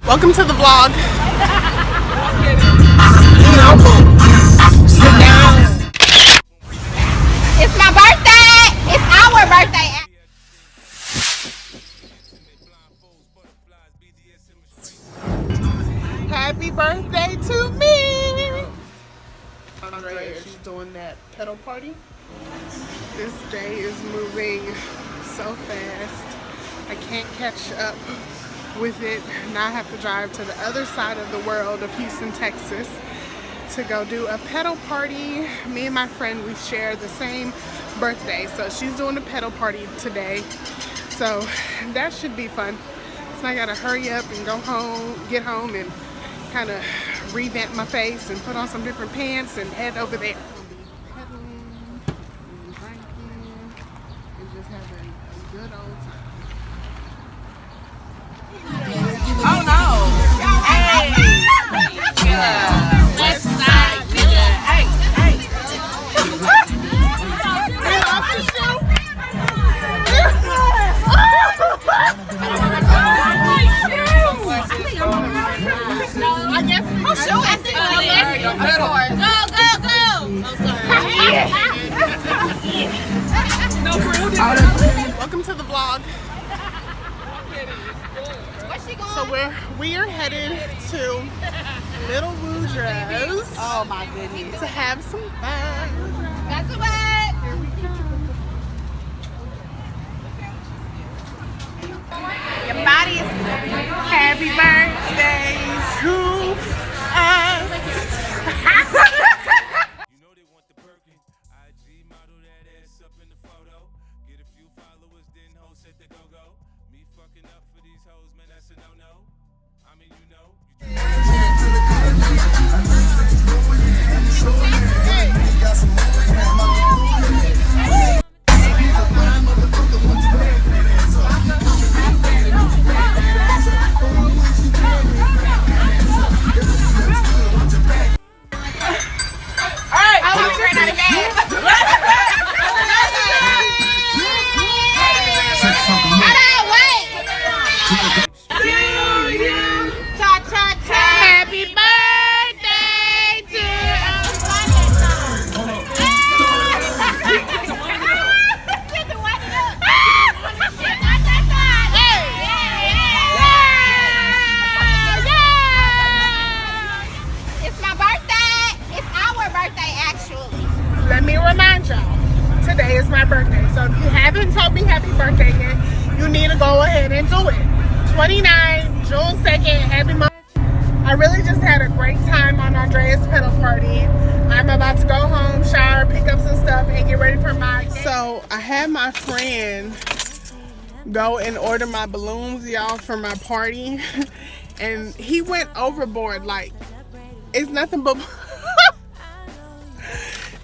Welcome to the vlog. Sit down. It's my birthday. It's our birthday. Happy birthday to me. Andrea, she's doing that pedal party. This day is moving so fast. I can't catch up with it. Now I have to drive to the other side of the world of Houston, Texas to go do a pedal party. Me and my friend, we share the same birthday, so she's doing a pedal party today, so that should be fun. So I gotta hurry up and go home, get home and kind of revamp my face and put on some different pants and head over there. I'll be pedaling and drinking and just having a good old time. Oh no! Hey! Yeah! West side, nigga! Hey! Hey! Get off the shoe! I guess we shoe. I think Welcome to the vlog. So we are headed to Little Woodrow's. Oh my goodness! To have some fun. That's the way. Your body is happy birthday to us. You know they want the Birkin. IG model that ass up in the photo. Get a few followers, then hoes set the go-go. Me fucking up for these hoes, man, that's a no-no. I mean, you know. Let me remind y'all, today is my birthday. So if you haven't told me happy birthday yet, you need to go ahead and do it. 29, June 2nd, happy month. I really just had a great time on Andrea's pedal party. I'm about to go home, shower, pick up some stuff, and get ready for my game. So I had my friend go and order my balloons, y'all, for my party. And he went overboard. Like, it's nothing but...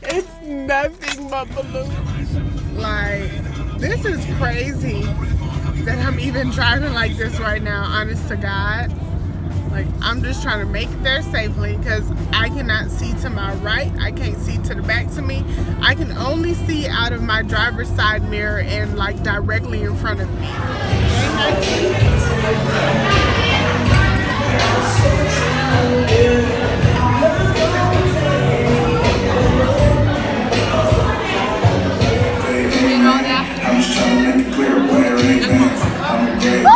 It's nothing but balloons. Like, this is crazy that I'm even driving like this right now, honest to God. Like, I'm just trying to make it there safely because I cannot see to my right. I can't see to the back to me. I can only see out of my driver's side mirror and like directly in front of me. I'm just trying to make it clear where everything I'm a great.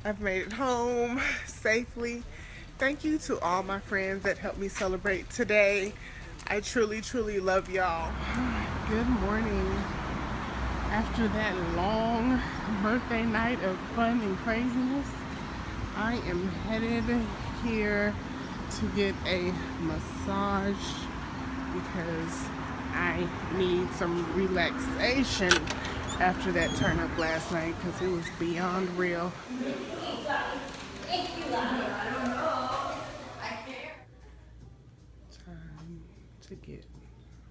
I've made it home safely. Thank you to all my friends that helped me celebrate today. I truly, truly love y'all. Good morning. After that long birthday night of fun and craziness, I am headed here to get a massage because I need some relaxation after that turn up last night because it was beyond real. Time to get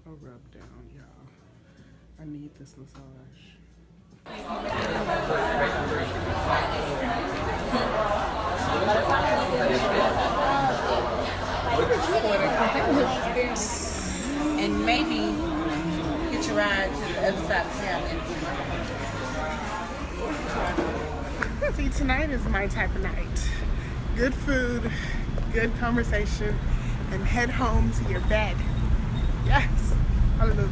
a rub down, y'all. I need this massage. And maybe get your ride to the other side of town. See, tonight is my type of night. Good food, good conversation, and head home to your bed. Yes. Hallelujah.